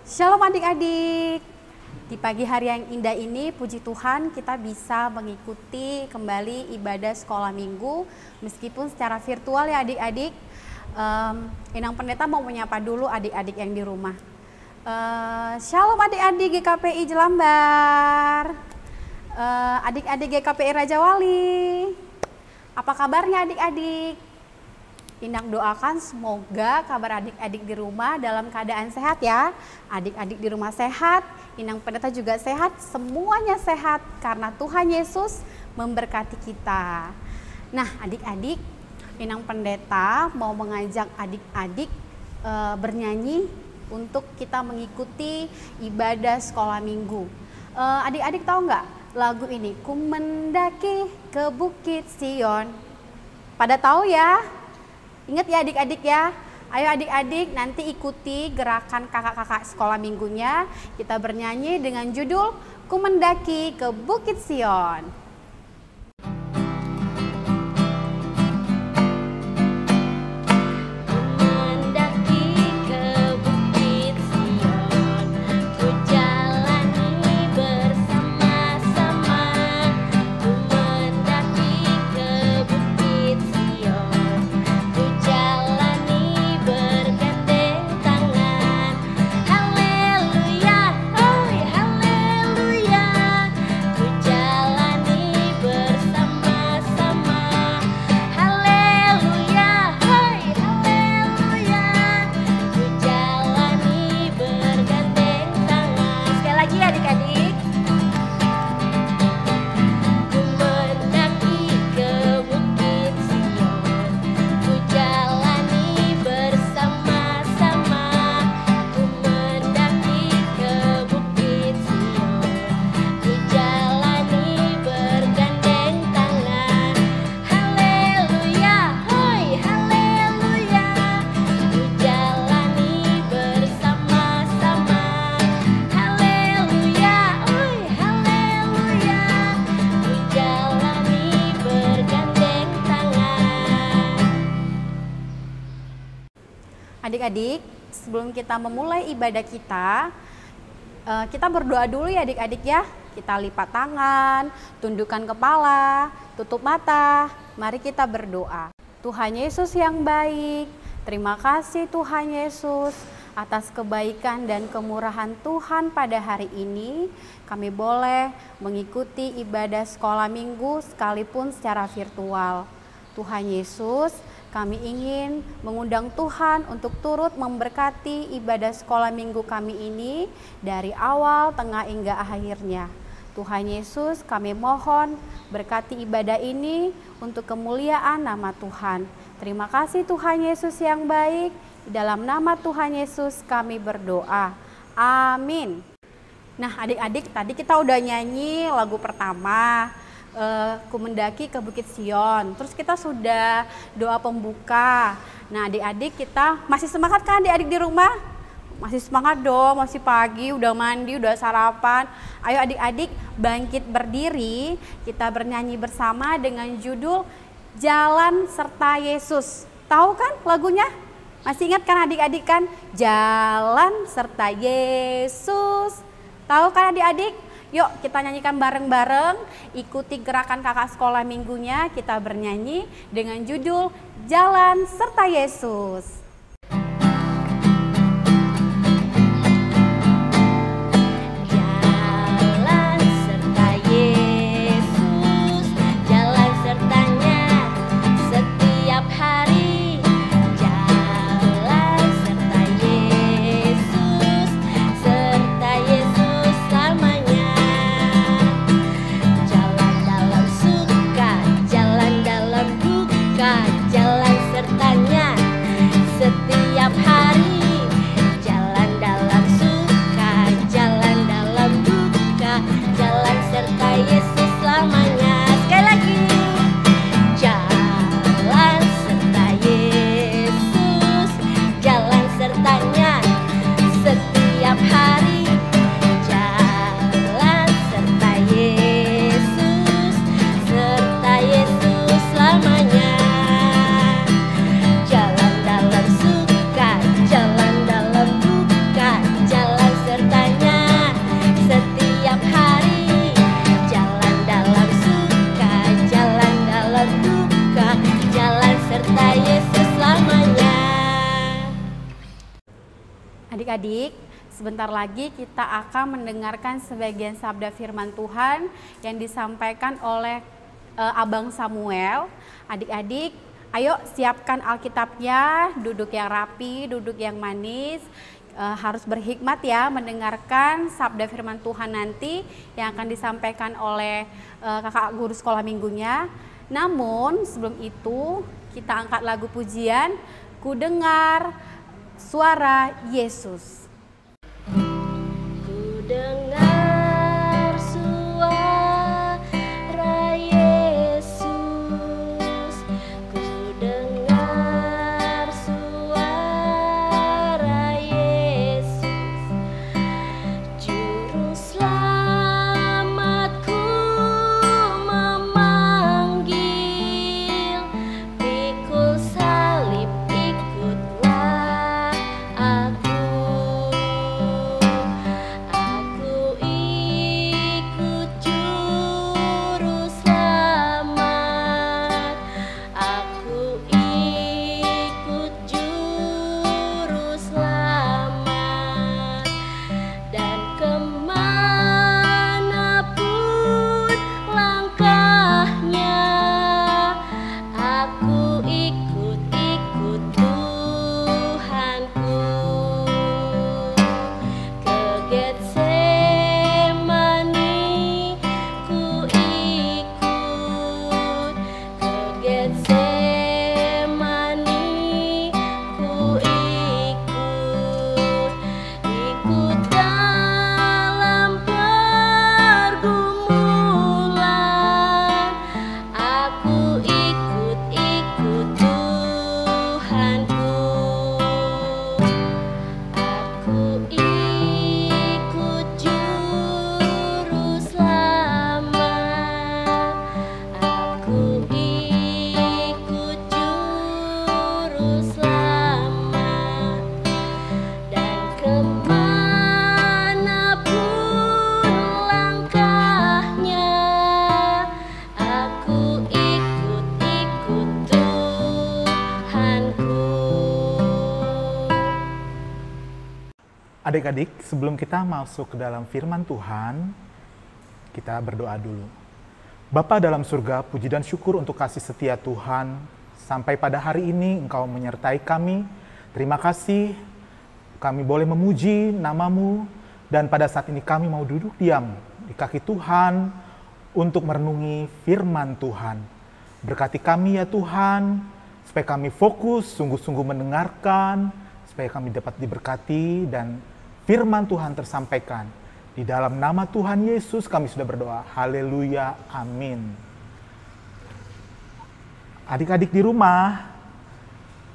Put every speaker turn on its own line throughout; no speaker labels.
Shalom adik-adik. Di pagi hari yang indah ini, puji Tuhan kita bisa mengikuti kembali ibadah sekolah minggu meskipun secara virtual ya adik-adik. Inang Pendeta mau menyapa dulu adik-adik yang di rumah. Shalom adik-adik GKPI Jelambar, adik-adik GKPI Raja Wali. Apa kabarnya adik-adik? Inang doakan semoga kabar adik-adik di rumah dalam keadaan sehat ya. Adik-adik di rumah sehat, Inang Pendeta juga sehat, semuanya sehat karena Tuhan Yesus memberkati kita. Nah adik-adik, Inang Pendeta mau mengajak adik-adik bernyanyi untuk kita mengikuti ibadah sekolah minggu. Adik-adik tahu nggak lagu ini? Ku mendaki ke Bukit Sion. Pada tahu ya? Ingat ya adik-adik ya, ayo adik-adik nanti ikuti gerakan kakak-kakak sekolah minggunya. Kita bernyanyi dengan judul Ku Mendaki ke Bukit Sion. Adik-adik, sebelum kita memulai ibadah kita berdoa dulu ya adik-adik ya. Kita lipat tangan, tundukkan kepala, tutup mata. Mari kita berdoa. Tuhan Yesus yang baik, terima kasih Tuhan Yesus atas kebaikan dan kemurahan Tuhan pada hari ini. Kami boleh mengikuti ibadah sekolah minggu sekalipun secara virtual. Tuhan Yesus, kami ingin mengundang Tuhan untuk turut memberkati ibadah sekolah minggu kami ini dari awal, tengah, hingga akhirnya. Tuhan Yesus, kami mohon berkati ibadah ini untuk kemuliaan nama Tuhan. Terima kasih Tuhan Yesus yang baik. Di dalam nama Tuhan Yesus kami berdoa. Amin. Nah adik-adik, tadi kita udah nyanyi lagu pertama. Ku mendaki ke Bukit Sion. Terus kita sudah doa pembuka. Nah adik-adik kita masih semangat kan adik-adik di rumah? Masih semangat dong, masih pagi, udah mandi, udah sarapan. Ayo adik-adik bangkit berdiri. Kita bernyanyi bersama dengan judul Jalan Serta Yesus. Tahu kan lagunya? Masih ingat kan adik-adik kan? Jalan serta Yesus. Tahu kan adik-adik? Yuk kita nyanyikan bareng-bareng, ikuti gerakan kakak sekolah minggunya, kita bernyanyi dengan judul Jalan Serta Yesus.
Jalan sertanya
Adik-adik, sebentar lagi kita akan mendengarkan sebagian sabda firman Tuhan yang disampaikan oleh Abang Samuel. Adik-adik, ayo siapkan Alkitabnya, duduk yang rapi, duduk yang manis, harus berhikmat ya mendengarkan sabda firman Tuhan nanti yang akan disampaikan oleh kakak guru sekolah minggunya. Namun sebelum itu kita angkat lagu pujian, Ku Dengar Suara Yesus.
Ku dengar suara Yesus, ku dengar suara Yesus, Juru Selamatku memanggil, pikul salib ikutlah aku.
Adik-adik, sebelum kita masuk ke dalam firman Tuhan, kita berdoa dulu. Bapa dalam surga, puji dan syukur untuk kasih setia Tuhan. Sampai pada hari ini Engkau menyertai kami. Terima kasih kami boleh memuji nama-Mu. Dan pada saat ini kami mau duduk diam di kaki Tuhan untuk merenungi firman Tuhan. Berkati kami ya Tuhan, supaya kami fokus, sungguh-sungguh mendengarkan, supaya kami dapat diberkati dan firman Tuhan tersampaikan. Di dalam nama Tuhan Yesus kami sudah berdoa. Haleluya, amin. Adik-adik di rumah,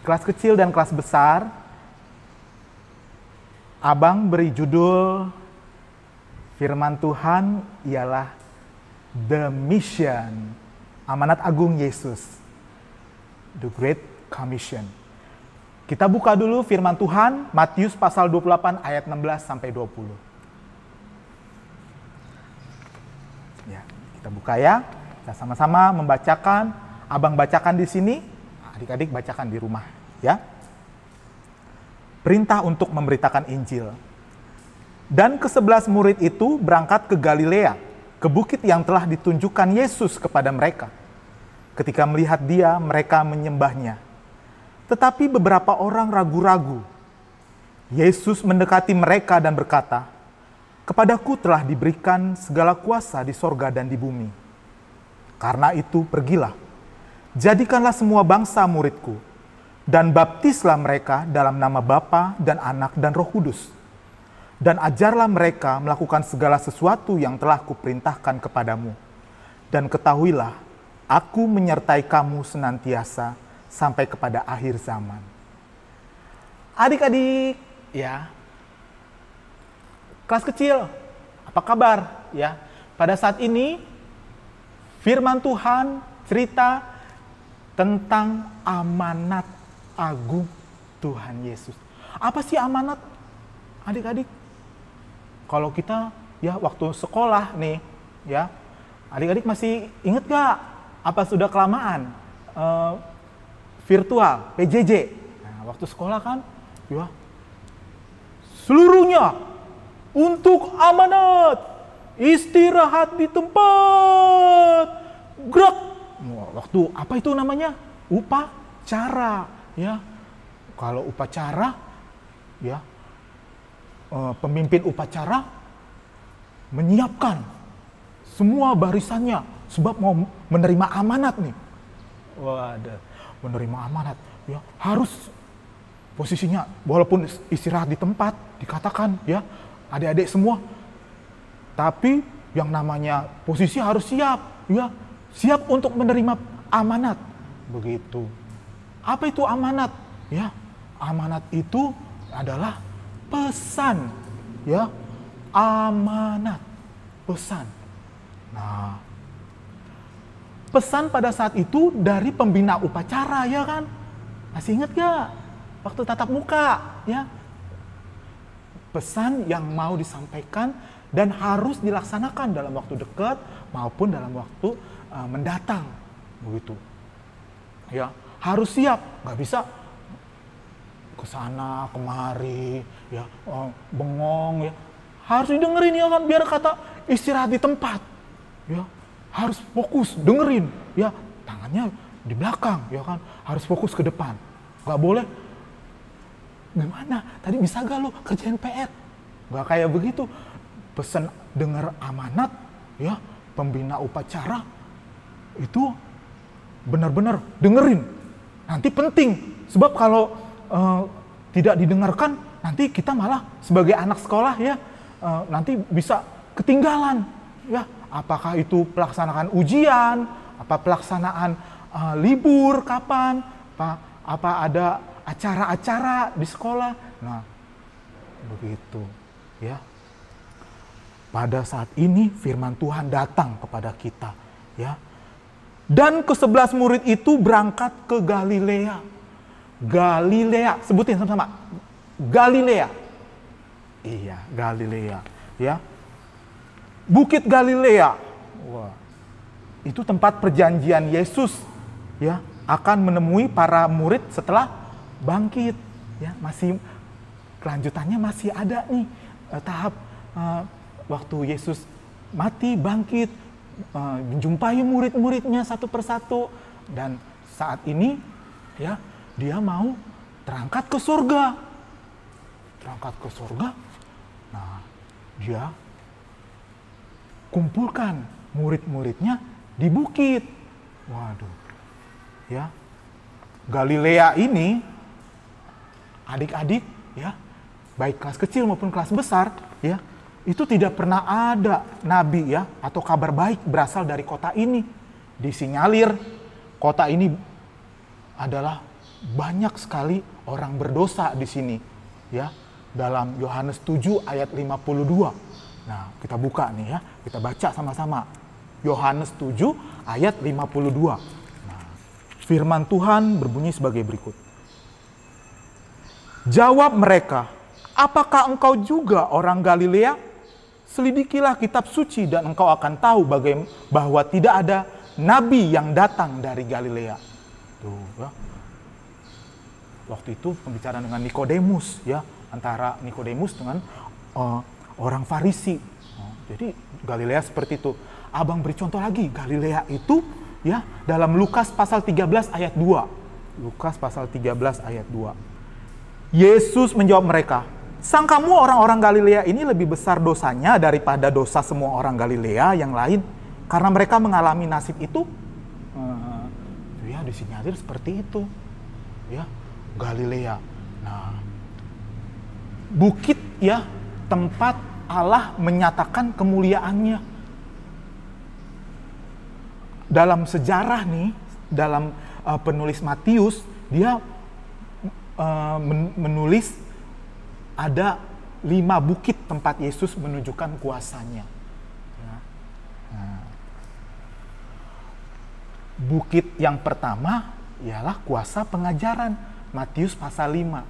kelas kecil dan kelas besar, Abang beri judul firman Tuhan ialah The Mission, amanat agung Yesus, The Great Commission. Kita buka dulu firman Tuhan, Matius pasal 28 ayat 16 sampai 20. Ya, kita buka ya. Kita sama-sama membacakan. Abang bacakan di sini, adik-adik bacakan di rumah, ya. Perintah untuk memberitakan Injil. Dan ke-11 murid itu berangkat ke Galilea, ke bukit yang telah ditunjukkan Yesus kepada mereka. Ketika melihat Dia, mereka menyembahnya. Tetapi beberapa orang ragu-ragu. Yesus mendekati mereka dan berkata, "Kepadaku telah diberikan segala kuasa di sorga dan di bumi. Karena itu pergilah, jadikanlah semua bangsa muridku, dan baptislah mereka dalam nama Bapa dan Anak dan Roh Kudus. Dan ajarlah mereka melakukan segala sesuatu yang telah kuperintahkan kepadamu. Dan ketahuilah, aku menyertai kamu senantiasa sampai kepada akhir zaman." Adik-adik, ya, kelas kecil, apa kabar? Ya, pada saat ini firman Tuhan cerita tentang amanat agung Tuhan Yesus. Apa sih amanat, adik-adik? Kalau kita ya waktu sekolah nih, ya, adik-adik masih ingat gak? Apa sudah kelamaan? Virtual, PJJ. Nah, waktu sekolah kan, ya, seluruhnya untuk amanat, istirahat di tempat, gerak. Waktu apa itu namanya? Upacara, ya. Kalau upacara, ya, pemimpin upacara menyiapkan semua barisannya sebab mau menerima amanat nih. Waduh, menerima amanat, ya harus posisinya walaupun istirahat di tempat dikatakan, ya, adik-adik semua. Tapi yang namanya posisi harus siap, ya, siap untuk menerima amanat. Begitu. Apa itu amanat? Ya, amanat itu adalah pesan, ya, amanat, pesan. Nah, pesan pada saat itu dari pembina upacara, ya kan? Masih ingat gak? Waktu tatap muka, ya. Pesan yang mau disampaikan dan harus dilaksanakan dalam waktu dekat maupun dalam waktu mendatang, begitu. Ya, harus siap, nggak bisa ke sana kemari, ya, bengong, ya. Harus didengerin, ya kan, biar kata istirahat di tempat, ya. Harus fokus dengerin, ya, tangannya di belakang, ya kan, harus fokus ke depan, nggak boleh. Gimana? Tadi bisa gak lo kerjain PR? Nggak kayak begitu. Pesan dengar amanat, ya, pembina upacara itu benar-benar dengerin. Nanti penting, sebab kalau tidak didengarkan, nanti kita malah sebagai anak sekolah, ya, nanti bisa ketinggalan, ya. Apakah itu pelaksanaan ujian, apa pelaksanaan libur kapan, apa ada acara-acara di sekolah. Nah, begitu, ya. Pada saat ini firman Tuhan datang kepada kita, ya. Dan ke-11 murid itu berangkat ke Galilea. Galilea, sebutin sama-sama. Galilea. Iya, Galilea, ya. Bukit Galilea. Wah. Itu tempat perjanjian Yesus, ya, akan menemui para murid setelah bangkit, ya. Masih kelanjutannya masih ada nih tahap waktu Yesus mati, bangkit, menjumpai murid-muridnya satu persatu, dan saat ini, ya, dia mau terangkat ke surga. Terangkat ke surga. Nah, dia kumpulkan murid-muridnya di bukit. Waduh. Ya. Galilea ini adik-adik, ya, baik kelas kecil maupun kelas besar, ya, itu tidak pernah ada nabi, ya, atau kabar baik berasal dari kota ini. Disinyalir kota ini adalah banyak sekali orang berdosa di sini, ya. Dalam Yohanes 7 ayat 52. Nah, kita buka nih, ya, kita baca sama-sama. Yohanes 7 ayat 52. Nah, firman Tuhan berbunyi sebagai berikut. Jawab mereka, apakah engkau juga orang Galilea? Selidikilah kitab suci dan engkau akan tahu bahwa tidak ada nabi yang datang dari Galilea. Tuh, ya. Waktu itu pembicaraan dengan Nikodemus, ya, antara Nikodemus dengan orang Farisi. Jadi Galilea seperti itu. Abang beri contoh lagi, Galilea itu, ya, dalam Lukas pasal 13 ayat 2. Lukas pasal 13 ayat 2. Yesus menjawab mereka, sangkamu orang-orang Galilea ini lebih besar dosanya daripada dosa semua orang Galilea yang lain? Karena mereka mengalami nasib itu? Ya, disinyalir seperti itu. Ya, Galilea. Nah, bukit, ya, tempat Allah menyatakan kemuliaannya. Dalam sejarah nih, dalam penulis Matius, dia menulis ada 5 bukit tempat Yesus menunjukkan kuasanya. Nah, bukit yang pertama ialah kuasa pengajaran, Matius pasal 5.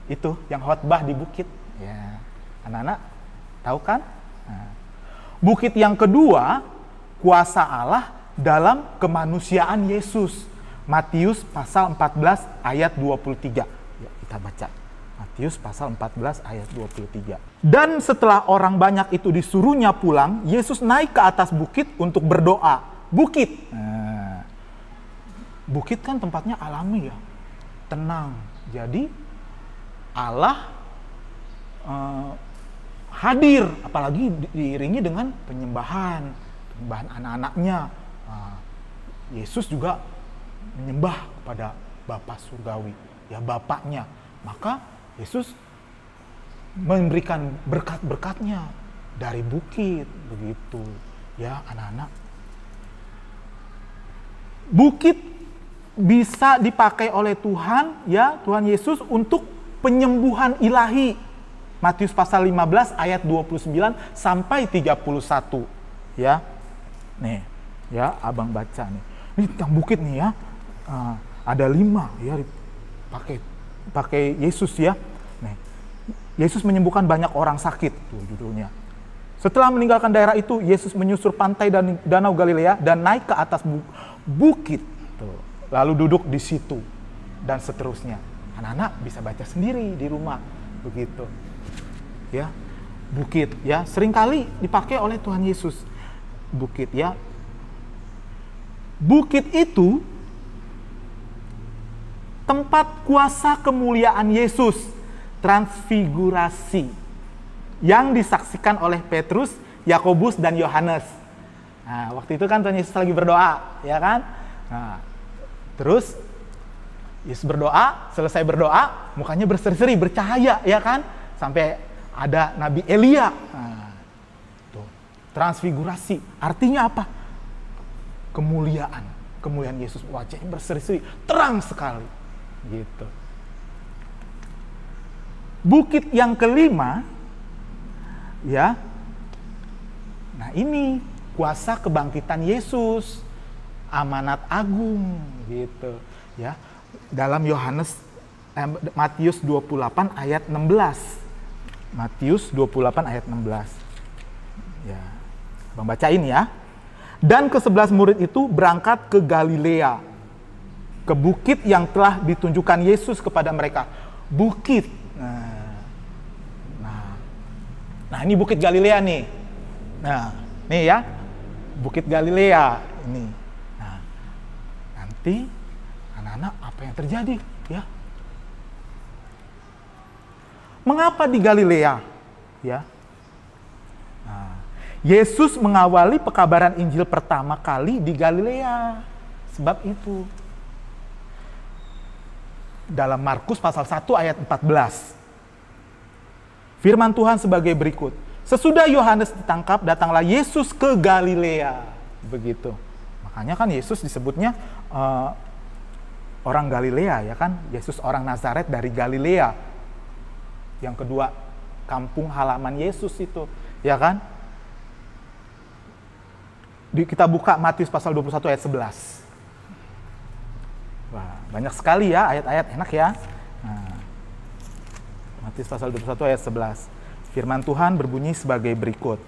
Itu yang khotbah di bukit. Ya, anak-anak tahu kan? Nah, bukit yang kedua, kuasa Allah dalam kemanusiaan Yesus. Matius pasal 14 ayat 23. Ya, kita baca. Matius pasal 14 ayat 23. Dan setelah orang banyak itu disuruhnya pulang, Yesus naik ke atas bukit untuk berdoa. Bukit. Nah, bukit kan tempatnya alami ya, tenang. Jadi Allah hadir, apalagi diiringi dengan penyembahan anak-anaknya. Yesus juga menyembah kepada Bapa surgawi, ya Bapaknya. Maka Yesus memberikan berkat-berkatnya dari bukit, begitu ya anak-anak. Bukit bisa dipakai oleh Tuhan, ya Tuhan Yesus untuk penyembuhan ilahi. Matius pasal 15 ayat 29 sampai 31. Ya. Nih, ya Abang baca nih. Ini tentang bukit nih ya. Ada 5 ya pakai Yesus ya. Nih, Yesus menyembuhkan banyak orang sakit, tuh judulnya. Setelah meninggalkan daerah itu, Yesus menyusur pantai dan Danau Galilea dan naik ke atas bukit. Tuh. Lalu duduk di situ dan seterusnya. Anak-anak bisa baca sendiri di rumah, begitu. Ya, bukit ya seringkali dipakai oleh Tuhan Yesus. Bukit ya. Bukit itu tempat kuasa kemuliaan Yesus, transfigurasi yang disaksikan oleh Petrus, Yakobus dan Yohanes. Nah, waktu itu kan Tuhan Yesus lagi berdoa, ya kan? Nah, terus Yesus berdoa, selesai berdoa, mukanya berseri-seri, bercahaya, ya kan? Sampai ada Nabi Elia. Nah, tuh, transfigurasi, artinya apa? Kemuliaan Yesus, wajahnya berseri-seri, terang sekali. Gitu. Bukit yang kelima, ya. Nah ini kuasa kebangkitan Yesus, amanat agung, gitu. Ya, dalam Matius 28 ayat 16. Matius 28 ayat 16. Ya, Bang bacain ya. Dan ke-11 murid itu berangkat ke Galilea, ke bukit yang telah ditunjukkan Yesus kepada mereka. Bukit. Nah ini bukit Galilea nih. Nah, nih ya. Bukit Galilea ini. Nah, nanti anak-anak apa yang terjadi, ya? Mengapa di Galilea? Ya. Nah, Yesus mengawali pekabaran Injil pertama kali di Galilea. Sebab itu dalam Markus pasal 1 ayat 14. Firman Tuhan sebagai berikut. Sesudah Yohanes ditangkap, datanglah Yesus ke Galilea. Begitu. Makanya kan Yesus disebutnya orang Galilea, ya kan? Yesus orang Nazaret dari Galilea. Yang kedua, kampung halaman Yesus itu, ya kan? Kita buka Matius pasal 21 ayat 11. Wah, banyak sekali ya ayat-ayat, enak ya. Nah, Matius pasal 21 ayat 11. Firman Tuhan berbunyi sebagai berikut.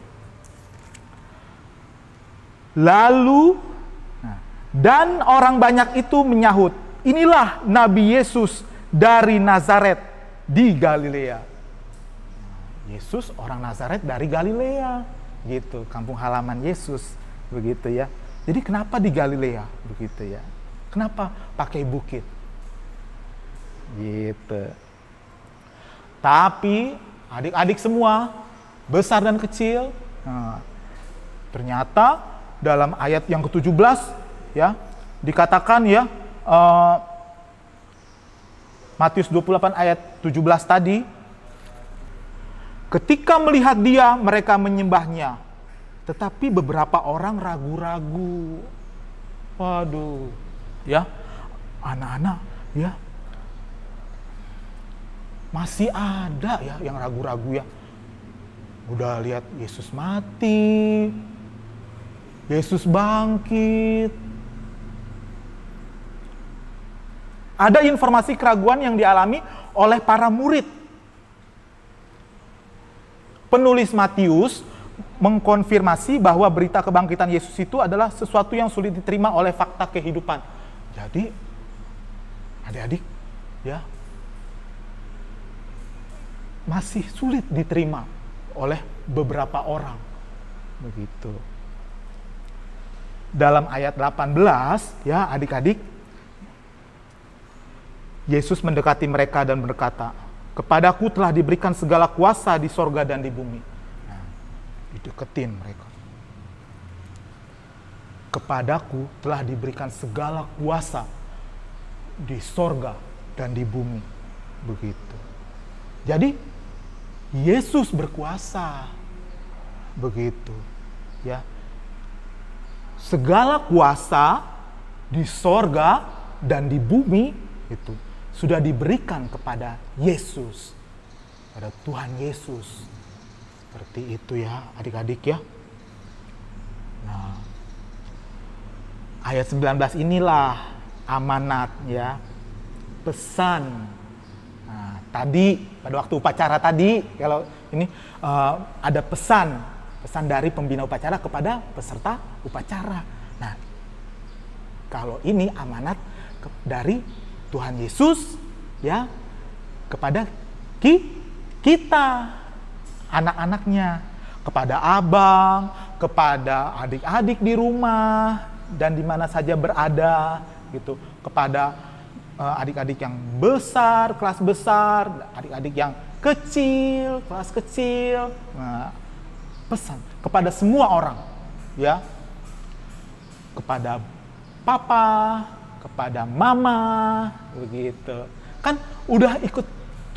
Lalu, dan orang banyak itu menyahut, inilah Nabi Yesus dari Nazaret di Galilea. Yesus orang Nazaret dari Galilea, gitu, kampung halaman Yesus, begitu ya. Jadi kenapa di Galilea, begitu ya? Kenapa pakai bukit? Gitu. Tapi adik-adik semua, besar dan kecil, ternyata dalam ayat yang ke-17 ya, dikatakan ya, Matius 28 ayat 17 tadi, ketika melihat dia, mereka menyembahnya. Tetapi beberapa orang ragu-ragu. Waduh. Ya, anak-anak ya masih ada ya yang ragu-ragu ya. Udah lihat Yesus mati, Yesus bangkit. Ada informasi keraguan yang dialami oleh para murid. Penulis Matius mengkonfirmasi bahwa berita kebangkitan Yesus itu adalah sesuatu yang sulit diterima oleh fakta kehidupan. Jadi, adik-adik, ya, masih sulit diterima oleh beberapa orang. Begitu. Dalam ayat 18, ya adik-adik, Yesus mendekati mereka dan berkata, "Kepadaku telah diberikan segala kuasa di sorga dan di bumi." Nah, dideketin mereka. Kepadaku telah diberikan segala kuasa di sorga dan di bumi. Begitu. Jadi, Yesus berkuasa. Begitu. Ya. Segala kuasa di sorga dan di bumi itu sudah diberikan kepada Yesus. Pada Tuhan Yesus. Seperti itu ya adik-adik ya. Nah, ayat 19 inilah amanat ya. Pesan. Nah, tadi pada waktu upacara tadi kalau ini ada pesan dari pembina upacara kepada peserta upacara. Nah, kalau ini amanat dari Tuhan Yesus ya kepada kita anak-anaknya, kepada abang, kepada adik-adik di rumah dan di mana saja berada gitu, kepada adik-adik yang besar, kelas besar, adik-adik yang kecil, kelas kecil. Nah, pesan kepada semua orang ya, kepada papa, kepada mama, begitu kan udah ikut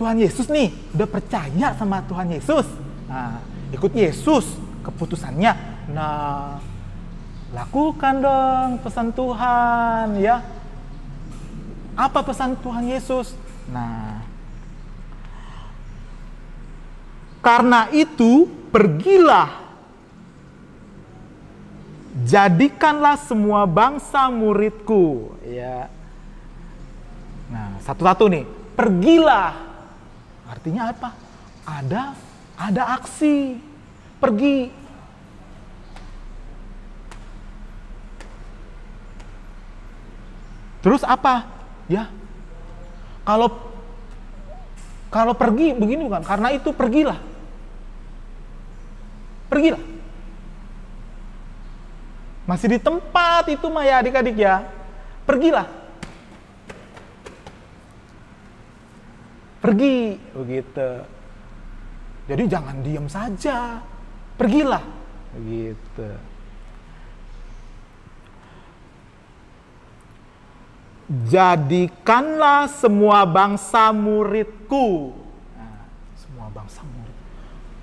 Tuhan Yesus nih, udah percaya sama Tuhan Yesus. Nah, ikut Yesus keputusannya. Nah, lakukan dong pesan Tuhan ya. Apa pesan Tuhan Yesus? Nah, karena itu pergilah, jadikanlah semua bangsa muridku. Ya. Nah, satu-satu nih, pergilah. Artinya apa? Ada aksi, pergi. Terus apa? Ya, kalau pergi begini bukan? Karena itu pergilah. Pergilah. Masih di tempat itu mah ya adik-adik ya. Pergilah. Pergi, begitu. Jadi jangan diam saja. Pergilah. Begitu. Jadikanlah semua bangsa muridku. Nah, semua bangsa murid.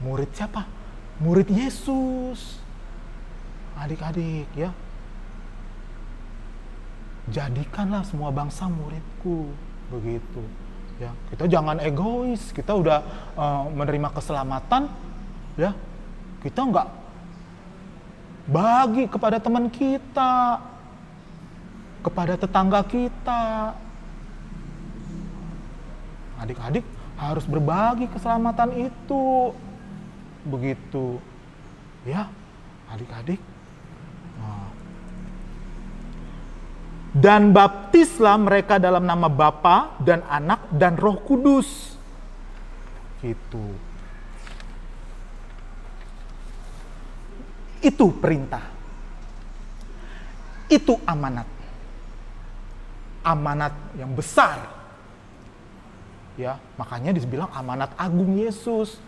Murid siapa? Murid Yesus. Adik-adik ya. Jadikanlah semua bangsa muridku. Begitu. Ya, kita jangan egois. Kita udah menerima keselamatan, ya. Kita enggak bagi kepada teman kita, kepada tetangga kita. Adik-adik harus berbagi keselamatan itu. Begitu. Ya, adik-adik. Dan baptislah mereka dalam nama Bapa dan Anak dan Roh Kudus. Gitu. Itu perintah. Itu amanat. Amanat yang besar. Ya, makanya dibilang amanat agung Yesus.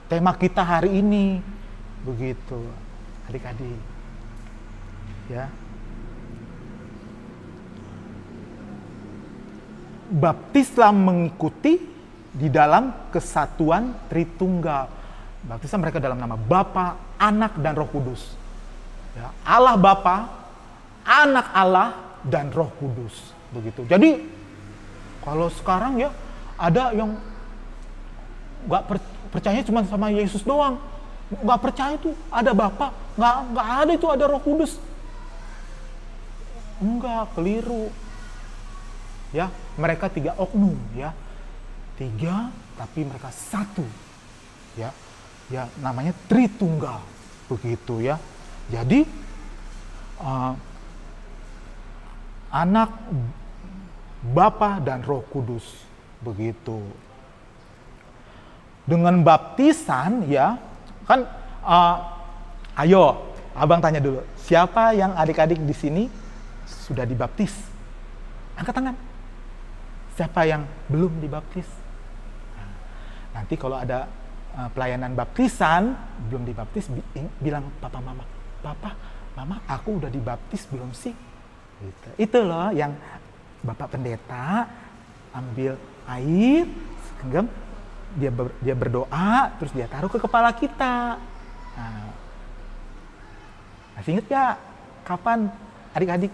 Tema kita hari ini begitu, adik-adik. Ya. Baptislah mengikuti di dalam kesatuan Tritunggal. Baptislah mereka dalam nama Bapa, Anak, dan Roh Kudus. Ya, Allah Bapa, Anak Allah, dan Roh Kudus. Begitu. Jadi kalau sekarang ya ada yang nggak percaya cuma sama Yesus doang, nggak percaya itu ada Bapa, nggak ada itu ada Roh Kudus. Enggak, keliru. Ya, mereka 3 oknum ya. 3 tapi mereka satu. Ya. Ya, namanya Tritunggal. Begitu ya. Jadi Anak, Bapa dan Roh Kudus. Begitu. dengan baptisan ya, kan ayo abang tanya dulu, siapa yang adik-adik di sini sudah dibaptis? Angkat tangan. Siapa yang belum dibaptis? Nah, nanti kalau ada pelayanan baptisan, belum dibaptis, bilang papa mama, papa mama aku udah dibaptis belum sih? Gitu. Itu loh yang Bapak Pendeta ambil air, genggam, dia berdoa, terus dia taruh ke kepala kita. Nah, masih inget gak kapan adik-adik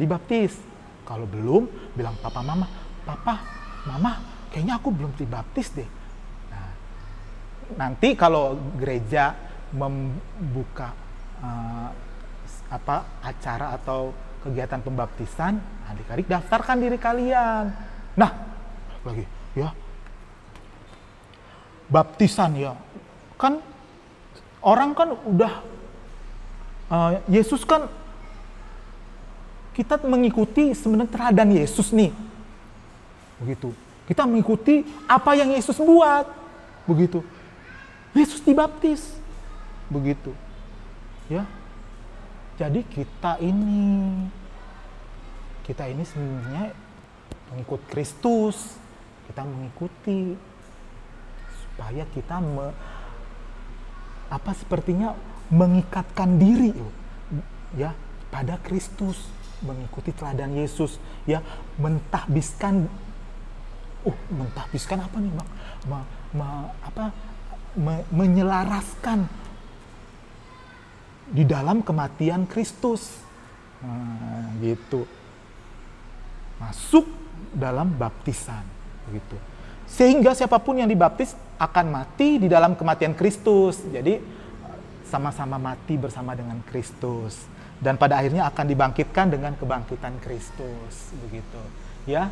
dibaptis? Kalau belum, bilang papa mama, kayaknya aku belum dibaptis deh. Nah, nanti kalau gereja membuka acara atau kegiatan pembaptisan, adik-adik daftarkan diri kalian. Nah, lagi ya, baptisan ya, kan orang kan udah Yesus kan, kita mengikuti sebenarnya teladan Yesus nih, begitu. Kita mengikuti apa yang Yesus buat, begitu. Yesus dibaptis, begitu, ya. Jadi kita ini sebenarnya mengikut Kristus, kita mengikuti supaya kita sepertinya mengikatkan diri, ya, pada Kristus, mengikuti teladan Yesus, ya, mentahbiskan apa nih Bang? Menyelaraskan di dalam kematian Kristus. Nah, gitu. Masuk dalam baptisan, begitu. Sehingga siapapun yang dibaptis akan mati di dalam kematian Kristus. Jadi sama-sama mati bersama dengan Kristus. Dan pada akhirnya akan dibangkitkan dengan kebangkitan Kristus, begitu. Ya.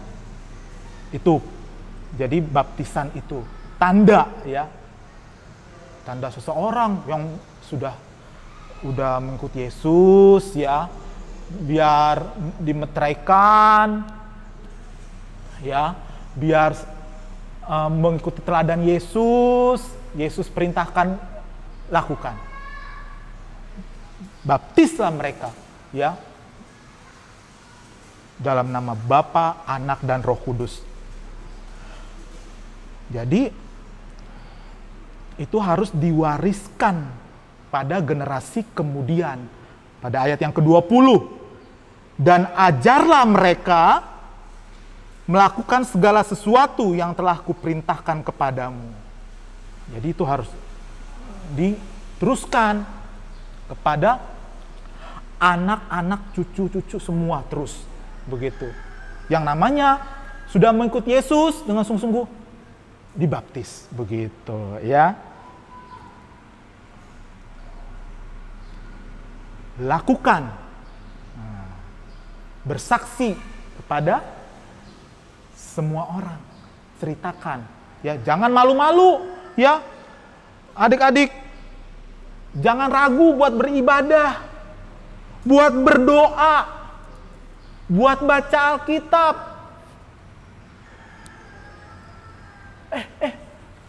Itu. Jadi baptisan itu tanda, ya. Tanda seseorang yang udah mengikuti Yesus, ya. Biar dimeteraikan, ya. Biar mengikuti teladan Yesus, Yesus perintahkan lakukan. Baptislah mereka, ya, dalam nama Bapa, Anak, dan Roh Kudus. Jadi itu harus diwariskan pada generasi kemudian. Pada ayat yang ke-20, dan ajarlah mereka melakukan segala sesuatu yang telah kuperintahkan kepadamu. Jadi itu harus diteruskan kepada anak-anak, cucu-cucu semua terus, begitu. Yang namanya sudah mengikuti Yesus dengan sungguh-sungguh dibaptis, begitu, ya. Lakukan, bersaksi kepada semua orang, ceritakan, ya, jangan malu-malu, ya, adik-adik, jangan ragu buat beribadah, buat berdoa, buat baca Alkitab.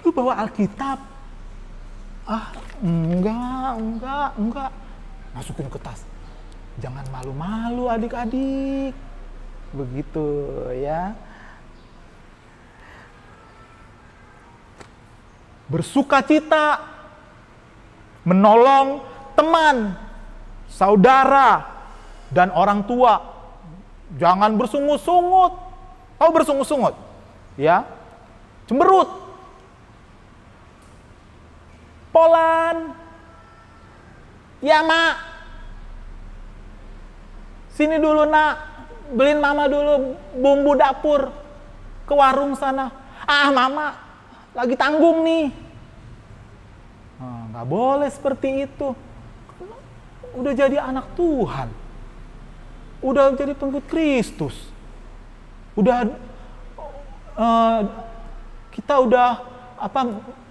Lu bawa Alkitab? Enggak. Masukin ke tas. Jangan malu-malu adik-adik. Begitu, ya. Bersukacita menolong teman, saudara, dan orang tua. Jangan bersungut-sungut. Tahu bersungut-sungut? Ya. Cemberut. Polan. Ya, Mak. Sini dulu, Nak. Beliin Mama dulu bumbu dapur ke warung sana. Mama lagi tanggung nih. Nggak boleh seperti itu. Udah jadi anak Tuhan. Udah jadi pengikut Kristus. Kita udah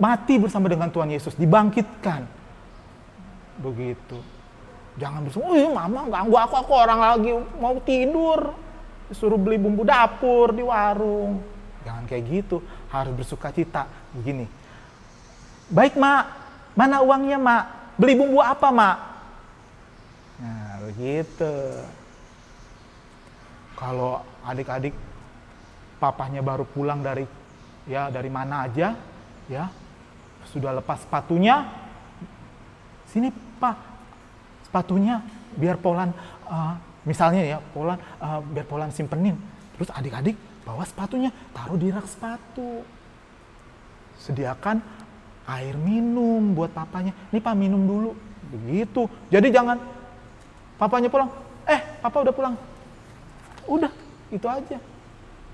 mati bersama dengan Tuhan Yesus, dibangkitkan. Begitu. Jangan bersungguh, Mama ganggu aku orang lagi mau tidur. Disuruh beli bumbu dapur di warung. Jangan kayak gitu, harus bersukacita. Begini, Baik mak, mana uangnya mak? Beli bumbu apa mak? Nah begitu. Kalau adik-adik papahnya baru pulang dari mana aja, ya sudah lepas sepatunya, sini pak, sepatunya biar Polan, misalnya ya Polan, biar Polan simpenin. Terus adik-adik bawa sepatunya, taruh di rak sepatu. Sediakan air minum buat papanya. Nih pak minum dulu, begitu. Jadi jangan papanya pulang, papa udah pulang. Udah, itu aja.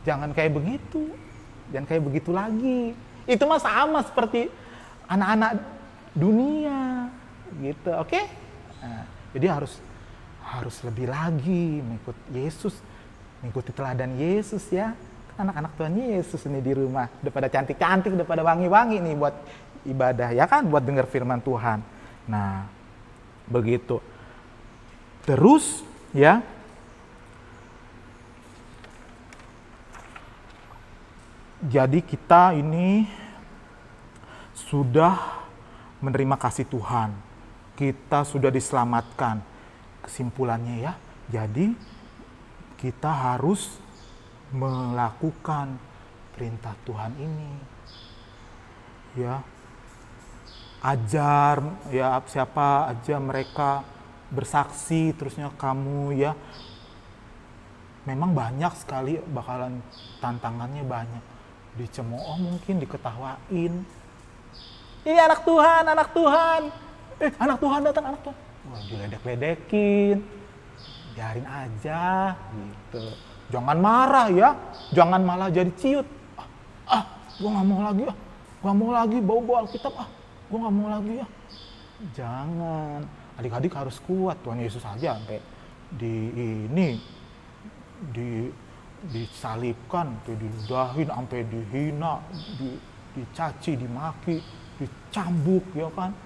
Jangan kayak begitu. Jangan kayak begitu lagi. Itu mah sama seperti anak-anak dunia. Gitu, oke? Nah, jadi harus lebih lagi mengikut Yesus. Mengikuti teladan Yesus ya. Anak-anak Tuhan Yesus ini di rumah. Udah pada cantik-cantik, udah pada wangi-wangi nih buat ibadah. Ya kan? Buat dengar firman Tuhan. Nah, begitu. Terus, ya. Jadi kita ini sudah menerima kasih Tuhan. Kita sudah diselamatkan. Kesimpulannya ya, jadi kita harus melakukan perintah Tuhan ini. Ya. Ajar ya siapa aja mereka bersaksi terusnya kamu ya. Memang banyak sekali bakalan tantangannya banyak. Dicemooh mungkin, diketawain. Iya anak Tuhan, anak Tuhan. Anak Tuhan datang, anak Tuhan. Wah, diledek-ledekin. Biarin aja gitu. Jangan marah ya. Jangan malah jadi ciut. Gua nggak mau lagi Gua mau lagi bawa Alkitab Gua nggak mau lagi Jangan. Adik-adik harus kuat. Tuhan Yesus aja sampai disalibkan, diludahin, sampai dihina, dicaci, dimaki, dicambuk, ya kan?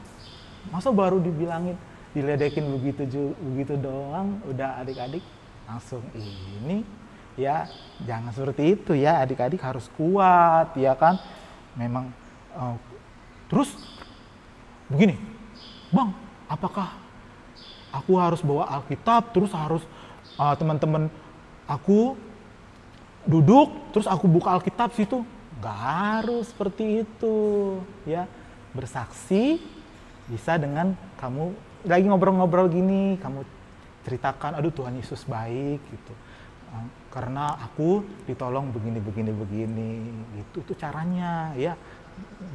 Masa baru dibilangin, diledekin begitu doang, udah adik-adik langsung ini, ya jangan seperti itu ya, adik-adik harus kuat, ya kan? Memang terus begini, Bang, apakah aku harus bawa Alkitab, terus harus teman-teman aku duduk, terus aku buka Alkitab situ? Nggak harus seperti itu, ya. Bersaksi bisa dengan kamu lagi ngobrol-ngobrol gini, kamu ceritakan, aduh Tuhan Yesus baik, gitu. Karena aku ditolong begini, gitu. Itu caranya, ya.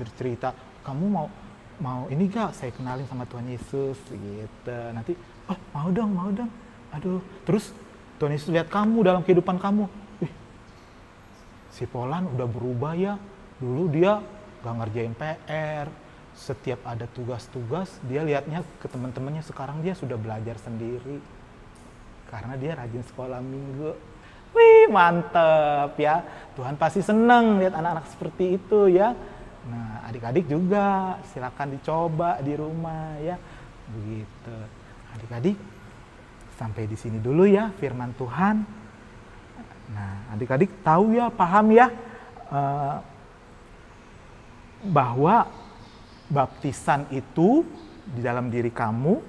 Bercerita, kamu mau ini gak saya kenalin sama Tuhan Yesus, gitu. Nanti, mau dong. Aduh, terus Tuhan Yesus lihat kamu dalam kehidupan kamu. Si Polan udah berubah ya. Dulu dia gak ngerjain PR. Setiap ada tugas-tugas, dia lihatnya ke teman-temannya. Sekarang dia sudah belajar sendiri. Karena dia rajin sekolah minggu. Wih, mantep ya. Tuhan pasti seneng lihat anak-anak seperti itu ya. Nah, adik-adik juga silakan dicoba di rumah ya. Begitu. Adik-adik, sampai di sini dulu ya firman Tuhan. Nah, adik-adik tahu ya, paham ya, bahwa baptisan itu di dalam diri kamu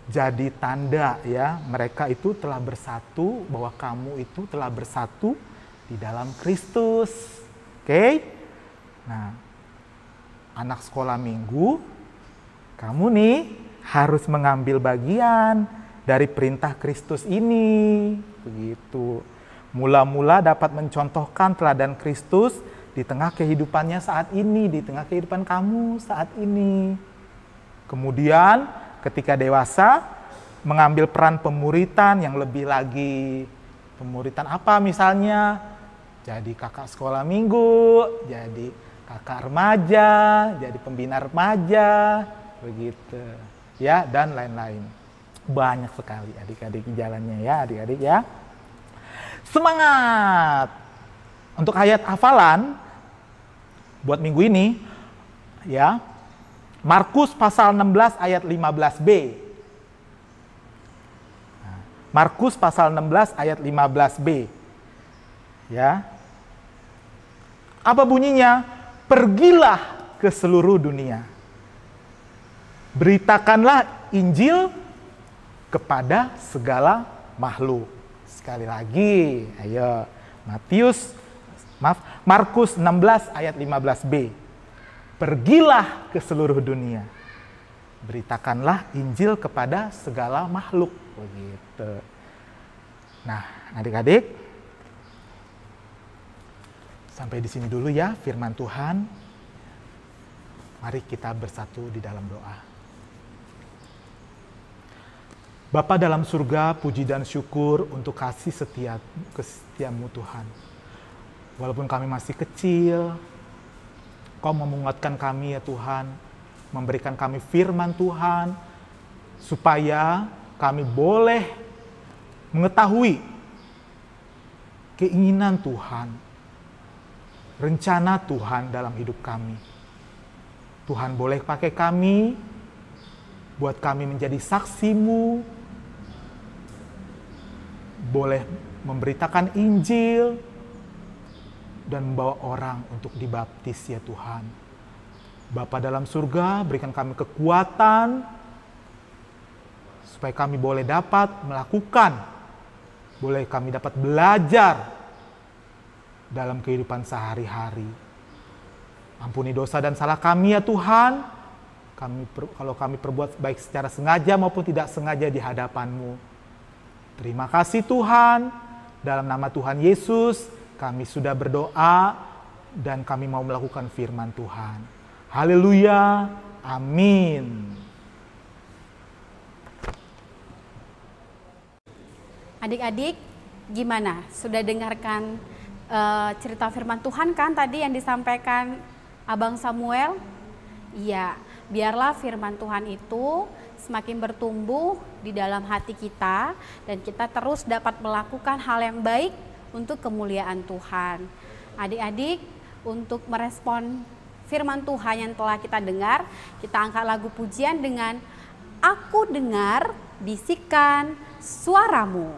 jadi tanda ya, mereka itu telah bersatu, bahwa kamu itu telah bersatu di dalam Kristus. Oke? Nah, anak sekolah minggu, kamu nih harus mengambil bagian dari perintah Kristus ini. Begitu. Mula-mula dapat mencontohkan teladan Kristus di tengah kehidupannya saat ini, di tengah kehidupan kamu saat ini. Kemudian ketika dewasa, mengambil peran pemuritan yang lebih lagi. Pemuritan apa misalnya? Jadi kakak sekolah minggu, jadi kakak remaja, jadi pembina remaja, begitu. Ya, dan lain-lain. Banyak sekali adik-adik jalannya ya, adik-adik ya. Semangat! Untuk ayat hafalan buat minggu ini ya, Markus pasal 16 ayat 15b. Markus pasal 16 ayat 15b. Ya. Apa bunyinya? Pergilah ke seluruh dunia. Beritakanlah Injil kepada segala makhluk. Sekali lagi, ayo. Markus 16 ayat 15b. Pergilah ke seluruh dunia. Beritakanlah Injil kepada segala makhluk. Begitu. Nah, adik-adik, sampai di sini dulu ya firman Tuhan. Mari kita bersatu di dalam doa. Bapa dalam surga, puji dan syukur untuk kasih setiamu Tuhan. Walaupun kami masih kecil, Kau menguatkan kami ya Tuhan, memberikan kami firman Tuhan, supaya kami boleh mengetahui keinginan Tuhan, rencana Tuhan dalam hidup kami. Tuhan boleh pakai kami, buat kami menjadi saksi-Mu, boleh memberitakan Injil, dan membawa orang untuk dibaptis ya Tuhan. Bapa dalam surga, berikan kami kekuatan, supaya kami boleh dapat melakukan, boleh kami dapat belajar dalam kehidupan sehari-hari. Ampuni dosa dan salah kami ya Tuhan, kalau kami perbuat baik secara sengaja maupun tidak sengaja di hadapan-Mu. Terima kasih Tuhan, dalam nama Tuhan Yesus kami sudah berdoa dan kami mau melakukan firman Tuhan. Haleluya, amin.
Adik-adik, gimana? Sudah dengarkan cerita firman Tuhan kan tadi yang disampaikan Abang Samuel? Iya, biarlah firman Tuhan itu semakin bertumbuh di dalam hati kita dan kita terus dapat melakukan hal yang baik untuk kemuliaan Tuhan. Adik-adik, untuk merespon firman Tuhan yang telah kita dengar, kita angkat lagu pujian dengan Aku Dengar Bisikan Suaramu.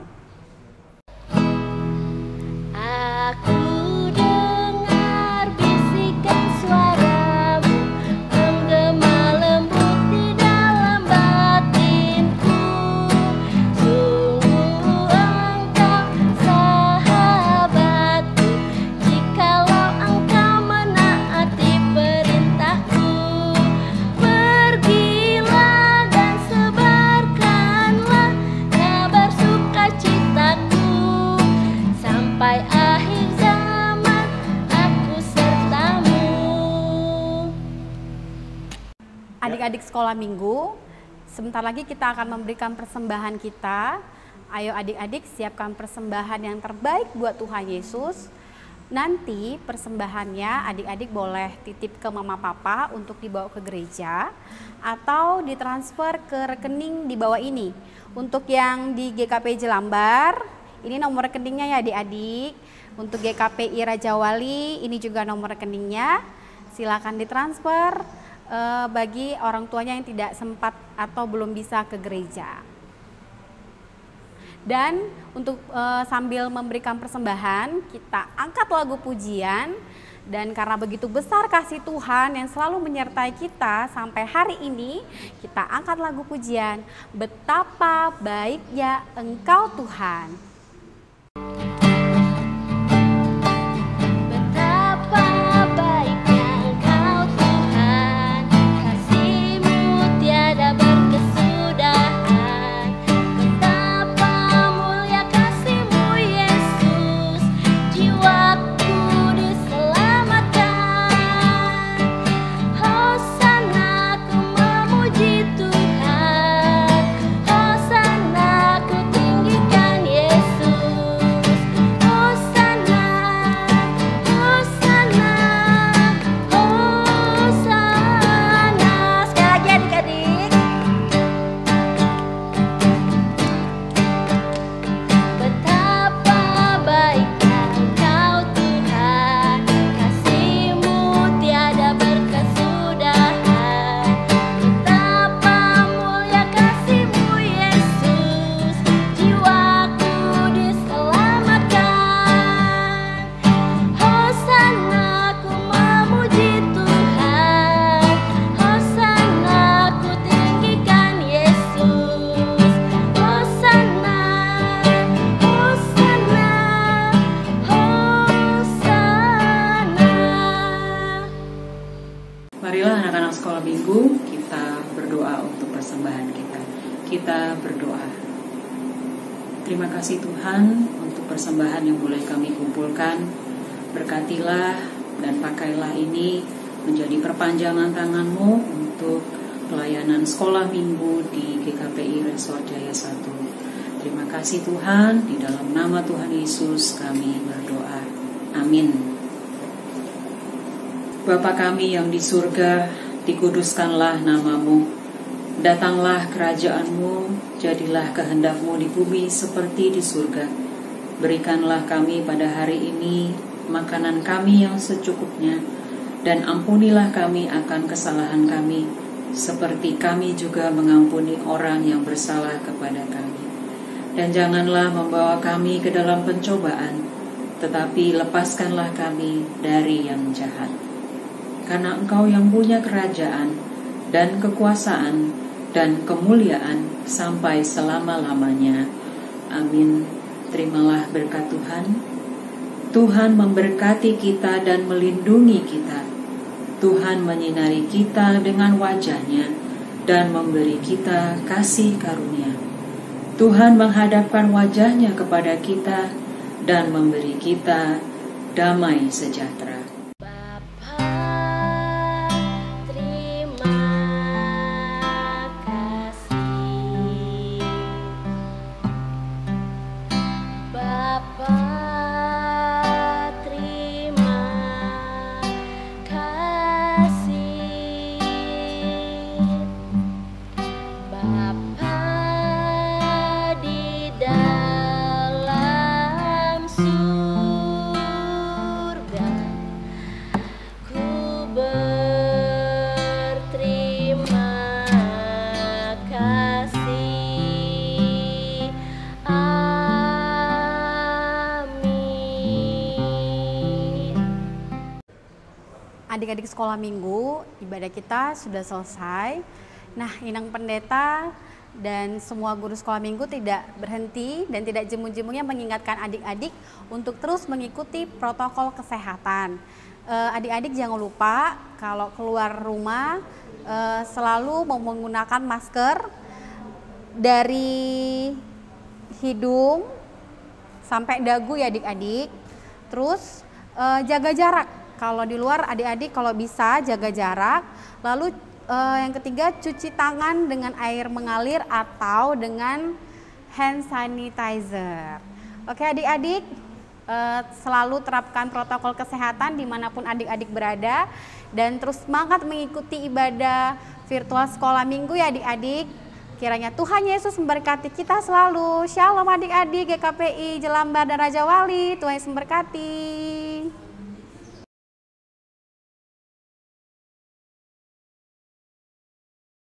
Aku dengar bisikan suaramu menggema lembut di dalam batinku. Sungguh engkau sahabatku, jikalau engkau menaati perintahku. Pergilah dan sebarkanlah kabar sukacitaku. Sampai akhir zaman aku sertamu.
Adik-adik sekolah minggu, sebentar lagi kita akan memberikan persembahan kita. Ayo adik-adik siapkan persembahan yang terbaik buat Tuhan Yesus. Nanti persembahannya adik-adik boleh titip ke mama papa untuk dibawa ke gereja atau ditransfer ke rekening di bawah ini. Untuk yang di GKP Jelambar, ini nomor rekeningnya ya adik-adik. Untuk GKPI Raja Wali, ini juga nomor rekeningnya. Silakan ditransfer bagi orang tuanya yang tidak sempat atau belum bisa ke gereja. Dan untuk sambil memberikan persembahan, kita angkat lagu pujian. Dan karena begitu besar kasih Tuhan yang selalu menyertai kita sampai hari ini, kita angkat lagu pujian, Betapa Baiknya Engkau Tuhan.
Betapa baiknya Engkau Tuhan, kasih-Mu tiada berkesudahan. Betapa mulia kasih-Mu Yesus, jiwaku diselamatkan. Hosana ku memuji Tuhan, Hosana ku tinggikan Yesus.
Marilah anak-anak sekolah minggu kita berdoa untuk persembahan kita. Kita berdoa. Terima kasih Tuhan untuk persembahan yang boleh kami kumpulkan. Berkatilah dan pakailah ini menjadi perpanjangan tangan-Mu untuk pelayanan sekolah minggu di GKPI Resort Jaya 1. Terima kasih Tuhan, di dalam nama Tuhan Yesus kami berdoa. Amin. Bapa kami yang di surga, dikuduskanlah nama-Mu. Datanglah kerajaan-Mu, jadilah kehendak-Mu di bumi seperti di surga. Berikanlah kami pada hari ini makanan kami yang secukupnya, dan ampunilah kami akan kesalahan kami, seperti kami juga mengampuni orang yang bersalah kepada kami. Dan janganlah membawa kami ke dalam pencobaan, tetapi lepaskanlah kami dari yang jahat. Karena Engkau yang punya kerajaan dan kekuasaan dan kemuliaan sampai selama-lamanya. Amin. Terimalah berkat Tuhan. Tuhan memberkati kita dan melindungi kita. Tuhan menyinari kita dengan wajah-Nya dan memberi kita kasih karunia. Tuhan menghadapkan wajah-Nya kepada kita dan memberi kita damai sejahtera.
Adik-adik sekolah minggu, ibadah kita sudah selesai. Nah, Inang Pendeta dan semua guru sekolah minggu tidak berhenti dan tidak jemu-jemunya mengingatkan adik-adik untuk terus mengikuti protokol kesehatan. Adik-adik jangan lupa kalau keluar rumah selalu menggunakan masker dari hidung sampai dagu ya adik-adik. Terus jaga jarak. Kalau di luar adik-adik kalau bisa jaga jarak. Lalu yang ketiga cuci tangan dengan air mengalir atau dengan hand sanitizer. Oke adik-adik, selalu terapkan protokol kesehatan dimanapun adik-adik berada. Dan terus semangat mengikuti ibadah virtual sekolah minggu ya adik-adik. Kiranya Tuhan Yesus memberkati kita selalu. Shalom adik-adik GKPI Jelambar dan Raja Wali. Tuhan Yesus memberkati.